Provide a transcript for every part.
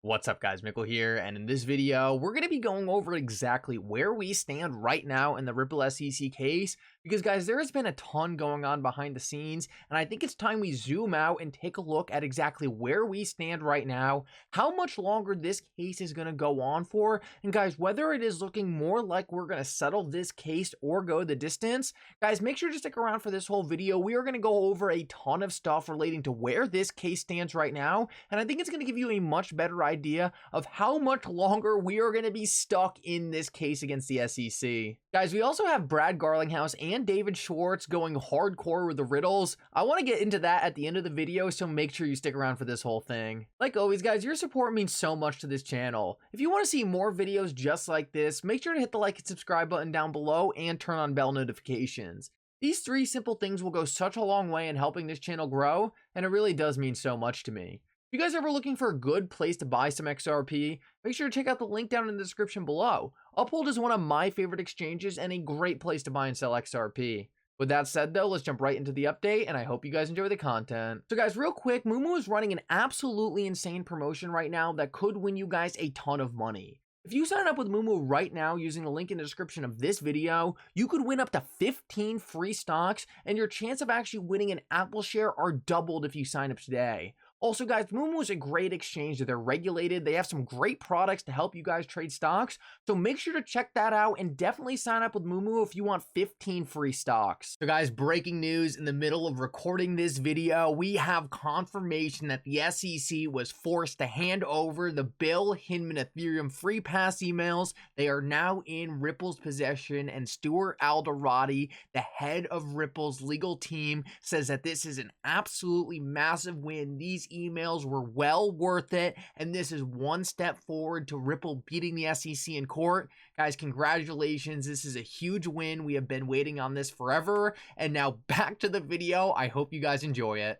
What's up guys, Mickle here, and in this video, we're going to be going over exactly where we stand right now in the Ripple SEC case, because guys, there has been a ton going on behind the scenes, and I think it's time we zoom out and take a look at exactly where we stand right now, how much longer this case is going to go on for, and guys, whether it is looking more like we're going to settle this case or go the distance. Guys, make sure to stick around for this whole video. We are going to go over a ton of stuff relating to where this case stands right now, and I think it's going to give you a much better idea of how much longer we are going to be stuck in this case against the SEC. Guys, we also have Brad Garlinghouse and David Schwartz going hardcore with the riddles. I want to get into that at the end of the video, so make sure you stick around for this whole thing. Like always, guys, your support means so much to this channel. If you want to see more videos just like this, make sure to hit the like and subscribe button down below and turn on bell notifications. These three simple things will go such a long way in helping this channel grow, and it really does mean so much to me. If you guys are ever looking for a good place to buy some XRP, make sure to check out the link down in the description below. Uphold is one of my favorite exchanges and a great place to buy and sell XRP. With that said though, let's jump right into the update, and I hope you guys enjoy the content. So guys, real quick, Moomoo is running an absolutely insane promotion right now that could win you guys a ton of money. If you sign up with Moomoo right now using the link in the description of this video, you could win up to 15 free stocks, and your chance of actually winning an Apple share are doubled if you sign up today. Also guys, Moomoo is a great exchange. They're regulated. They have some great products to help you guys trade stocks. So make sure to check that out and definitely sign up with Moomoo if you want 15 free stocks. So guys, breaking news in the middle of recording this video, we have confirmation that the SEC was forced to hand over the Bill Hinman Ethereum free pass emails. They are now in Ripple's possession, and Stuart Alderati, the head of Ripple's legal team, says that this is an absolutely massive win. These emails were well worth it, and this is one step forward to Ripple beating the SEC in court. Guys, congratulations. This is a huge win. We have been waiting on this forever, and now back to the video. I hope you guys enjoy it.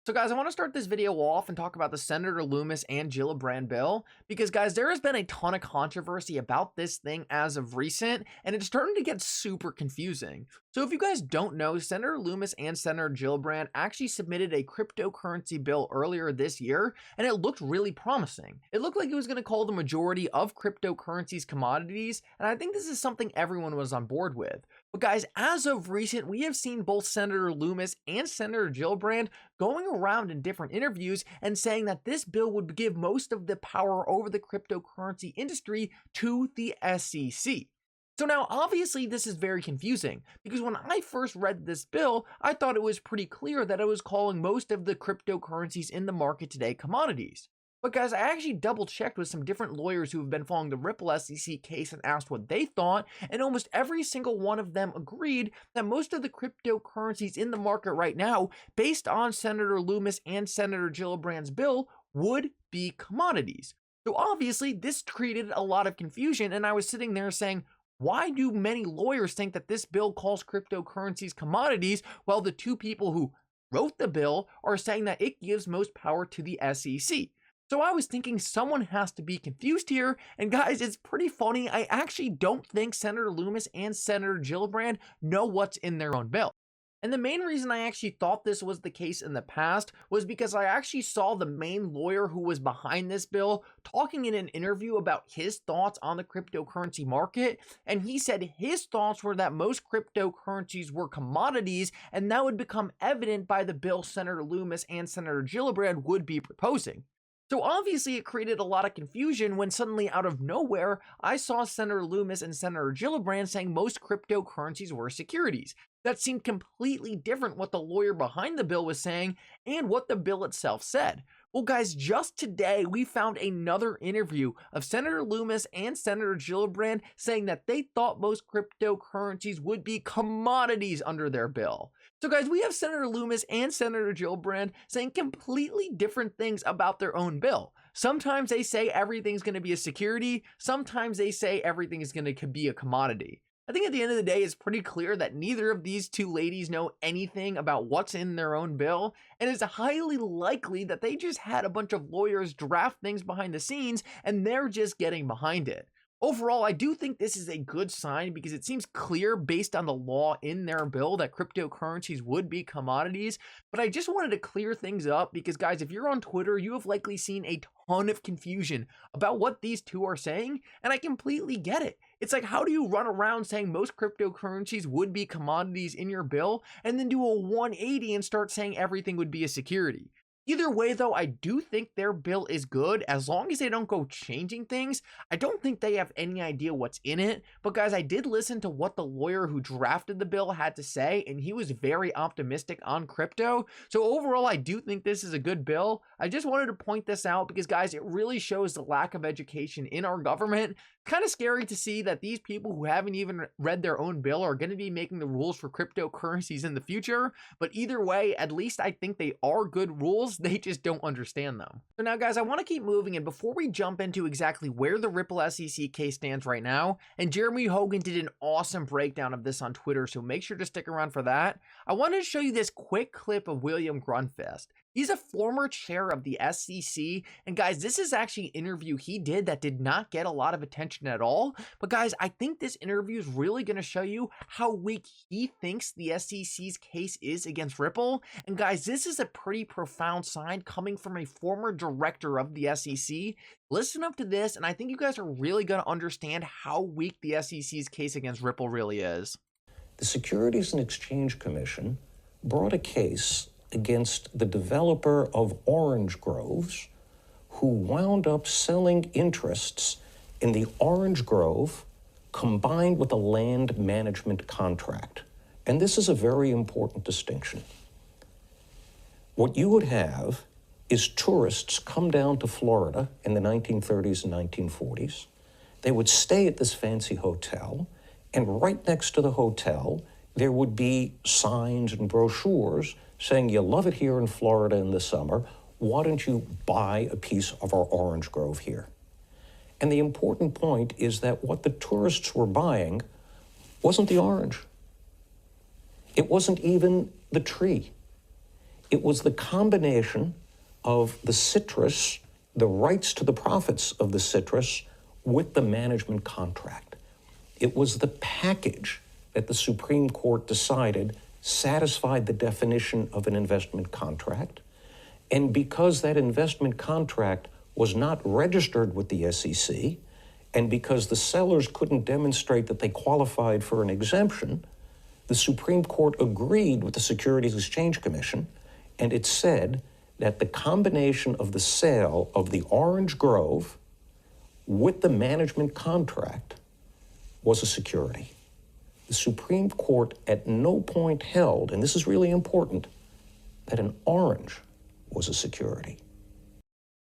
So guys, I want to start this video off and talk about the Senator Loomis and Gillibrand bill, because guys, there has been a ton of controversy about this thing as of recent, and it's starting to get super confusing. So if you guys don't know, Senator Loomis and Senator Gillibrand actually submitted a cryptocurrency bill earlier this year, and it looked really promising. It looked like it was going to call the majority of cryptocurrencies commodities, and I think this is something everyone was on board with. But guys, as of recent, we have seen both Senator Loomis and Senator Gillibrand going around in different interviews and saying that this bill would give most of the power over the cryptocurrency industry to the SEC. So now, obviously, this is very confusing, because when I first read this bill, I thought it was pretty clear that it was calling most of the cryptocurrencies in the market today commodities. But guys, I actually double checked with some different lawyers who have been following the Ripple SEC case and asked what they thought, and almost every single one of them agreed that most of the cryptocurrencies in the market right now, based on Senator Loomis and Senator Gillibrand's bill, would be commodities. So obviously, this created a lot of confusion, and I was sitting there saying, why do many lawyers think that this bill calls cryptocurrencies commodities, while the two people who wrote the bill are saying that it gives most power to the SEC? So I was thinking someone has to be confused here, and guys, it's pretty funny. I actually don't think Senator Loomis and Senator Gillibrand know what's in their own bill. And the main reason I actually thought this was the case in the past was because I actually saw the main lawyer who was behind this bill talking in an interview about his thoughts on the cryptocurrency market, and he said his thoughts were that most cryptocurrencies were commodities, and that would become evident by the bill Senator Loomis and Senator Gillibrand would be proposing. So obviously it created a lot of confusion when suddenly out of nowhere, I saw Senator Loomis and Senator Gillibrand saying most cryptocurrencies were securities. That seemed completely different what the lawyer behind the bill was saying and what the bill itself said. Well guys, just today we found another interview of Senator Loomis and Senator Gillibrand saying that they thought most cryptocurrencies would be commodities under their bill. So guys, we have Senator Loomis and Senator Gillibrand saying completely different things about their own bill. Sometimes they say everything's going to be a security. Sometimes they say everything is going to be a commodity. I think at the end of the day, it's pretty clear that neither of these two ladies know anything about what's in their own bill, and it's highly likely that they just had a bunch of lawyers draft things behind the scenes, and they're just getting behind it. Overall, I do think this is a good sign because it seems clear based on the law in their bill that cryptocurrencies would be commodities. But I just wanted to clear things up because, guys, if you're on Twitter, you have likely seen a ton of confusion about what these two are saying, and I completely get it. It's like, how do you run around saying most cryptocurrencies would be commodities in your bill and then do a 180 and start saying everything would be a security? Either way, though, I do think their bill is good as long as they don't go changing things. I don't think they have any idea what's in it. But guys, I did listen to what the lawyer who drafted the bill had to say, and he was very optimistic on crypto. So overall, I do think this is a good bill. I just wanted to point this out because, guys, it really shows the lack of education in our government. Kind of scary to see that these people who haven't even read their own bill are going to be making the rules for cryptocurrencies in the future. But either way, at least I think they are good rules. They just don't understand them. So now, guys, I want to keep moving. And before we jump into exactly where the Ripple SEC case stands right now, and Jeremy Hogan did an awesome breakdown of this on Twitter, so make sure to stick around for that. I wanted to show you this quick clip of William Grunfist. He's a former chair of the SEC, and guys, this is actually an interview he did that did not get a lot of attention at all. But guys, I think this interview is really going to show you how weak he thinks the SEC's case is against Ripple. And guys, this is a pretty profound sign coming from a former director of the SEC. Listen up to this, and I think you guys are really going to understand how weak the SEC's case against Ripple really is. The Securities and Exchange Commission brought a case against the developer of orange groves who wound up selling interests in the orange grove combined with a land management contract. And this is a very important distinction. What you would have is tourists come down to Florida in the 1930s and 1940s. They would stay at this fancy hotel, and right next to the hotel, there would be signs and brochures saying, you love it here in Florida in the summer, why don't you buy a piece of our orange grove here? And the important point is that what the tourists were buying wasn't the orange. It wasn't even the tree. It was the combination of the citrus, the rights to the profits of the citrus, with the management contract. It was the package that the Supreme Court decided satisfied the definition of an investment contract. And because that investment contract was not registered with the SEC, and because the sellers couldn't demonstrate that they qualified for an exemption, the Supreme Court agreed with the Securities and Exchange Commission, and it said that the combination of the sale of the orange grove with the management contract was a security. The Supreme Court at no point held, and this is really important, that an orange was a security.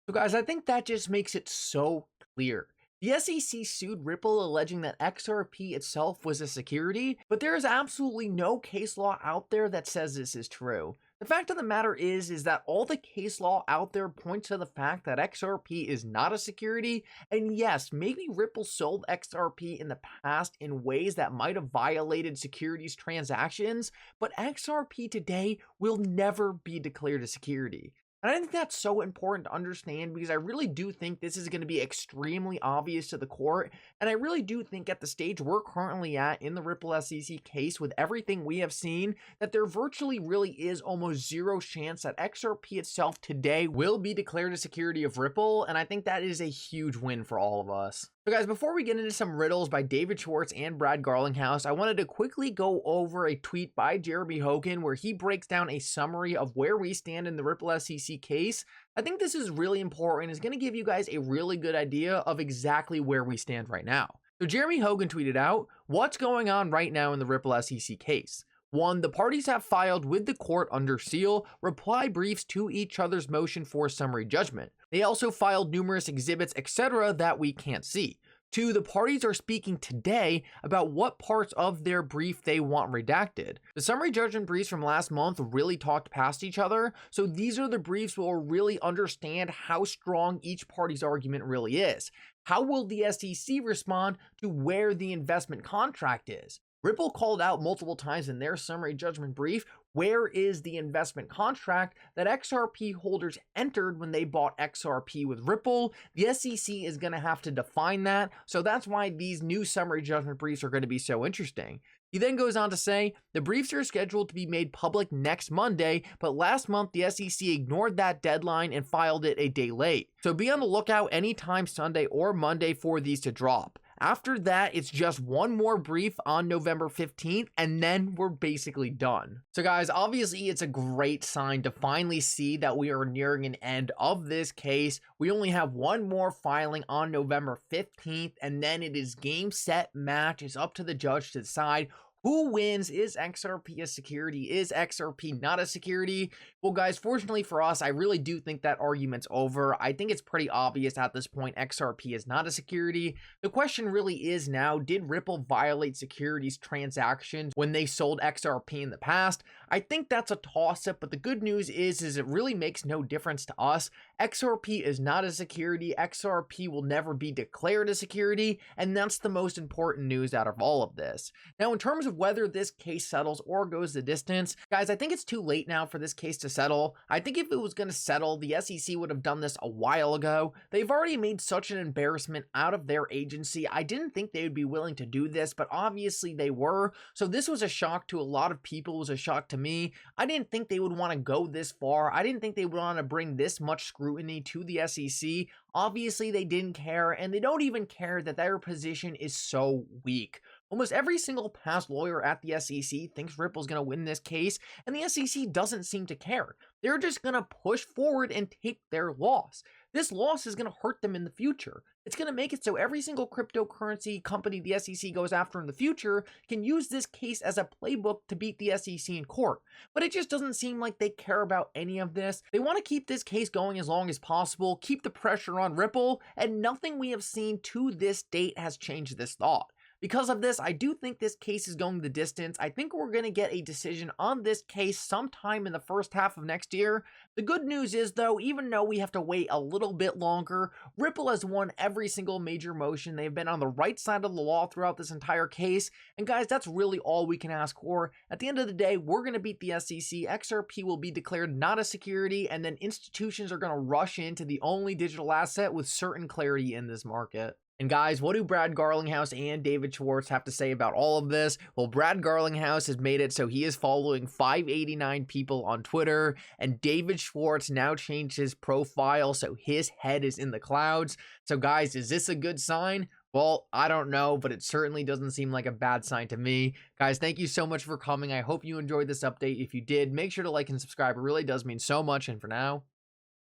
So guys, I think that just makes it so clear. The SEC sued Ripple alleging that XRP itself was a security, but there is absolutely no case law out there that says this is true. The fact of the matter is that all the case law out there points to the fact that XRP is not a security, and yes, maybe Ripple sold XRP in the past in ways that might have violated securities transactions, but XRP today will never be declared a security. And I think that's so important to understand because I really do think this is going to be extremely obvious to the court. And I really do think at the stage we're currently at in the Ripple SEC case with everything we have seen, that there virtually really is almost zero chance that XRP itself today will be declared a security of Ripple. And I think that is a huge win for all of us. So guys, before we get into some riddles by David Schwartz and Brad Garlinghouse, I wanted to quickly go over a tweet by Jeremy Hogan where he breaks down a summary of where we stand in the Ripple SEC case. I think this is really important and is going to give you guys a really good idea of exactly where we stand right now. So Jeremy Hogan tweeted out, what's going on right now in the Ripple SEC case? 1. The parties have filed with the court under seal reply briefs to each other's motion for summary judgment. They also filed numerous exhibits, etc. that we can't see. 2. The parties are speaking today about what parts of their brief they want redacted. The summary judgment briefs from last month really talked past each other, so these are the briefs where we'll really understand how strong each party's argument really is. How will the SEC respond to where the investment contract is? Ripple called out multiple times in their summary judgment brief where is the investment contract that XRP holders entered when they bought XRP with Ripple? The SEC is going to have to define that. So that's why these new summary judgment briefs are going to be so interesting. He then goes on to say, the briefs are scheduled to be made public next Monday, but last month the SEC ignored that deadline and filed it a day late. So be on the lookout anytime Sunday or Monday for these to drop. After that, it's just one more brief on November 15th, and then we're basically done. So guys, obviously it's a great sign to finally see that we are nearing an end of this case. We only have one more filing on November 15th, and then it is game, set, match. It's up to the judge to decide who wins. Is XRP a security? Is XRP not a security? Well, guys, fortunately for us, I really do think that argument's over. I think it's pretty obvious at this point XRP is not a security. The question really is now, did Ripple violate securities transactions when they sold XRP in the past? I think that's a toss-up, but the good news is it really makes no difference to us. XRP is not a security. XRP will never be declared a security, and that's the most important news out of all of this. Now, in terms of whether this case settles or goes the distance, guys, I think it's too late now for this case to settle. I think if it was going to settle, the SEC would have done this a while ago. They've already made such an embarrassment out of their agency. I didn't think they would be willing to do this, but obviously they were. So this was a shock to a lot of people. It was a shock to me. I didn't think they would want to go this far. I didn't think they would want to bring this much scrutiny to the SEC. Obviously, they didn't care, and they don't even care that their position is so weak. Almost every single past lawyer at the SEC thinks Ripple's going to win this case, and the SEC doesn't seem to care. They're just going to push forward and take their loss. This loss is going to hurt them in the future. It's going to make it so every single cryptocurrency company the SEC goes after in the future can use this case as a playbook to beat the SEC in court. But it just doesn't seem like they care about any of this. They want to keep this case going as long as possible, keep the pressure on Ripple, and nothing we have seen to this date has changed this thought. Because of this, I do think this case is going the distance. I think we're going to get a decision on this case sometime in the first half of next year. The good news is, though, even though we have to wait a little bit longer, Ripple has won every single major motion. They've been on the right side of the law throughout this entire case. And guys, that's really all we can ask for. At the end of the day, we're going to beat the SEC. XRP will be declared not a security, and then institutions are going to rush into the only digital asset with certain clarity in this market. And guys, what do Brad Garlinghouse and David Schwartz have to say about all of this? Well, Brad Garlinghouse has made it so he is following 589 people on Twitter, and David Schwartz now changed his profile so his head is in the clouds. So guys, is this a good sign? Well, I don't know, but it certainly doesn't seem like a bad sign to me. Guys, thank you so much for coming. I hope you enjoyed this update. If you did, make sure to like and subscribe. It really does mean so much. And for now,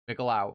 Mickle out.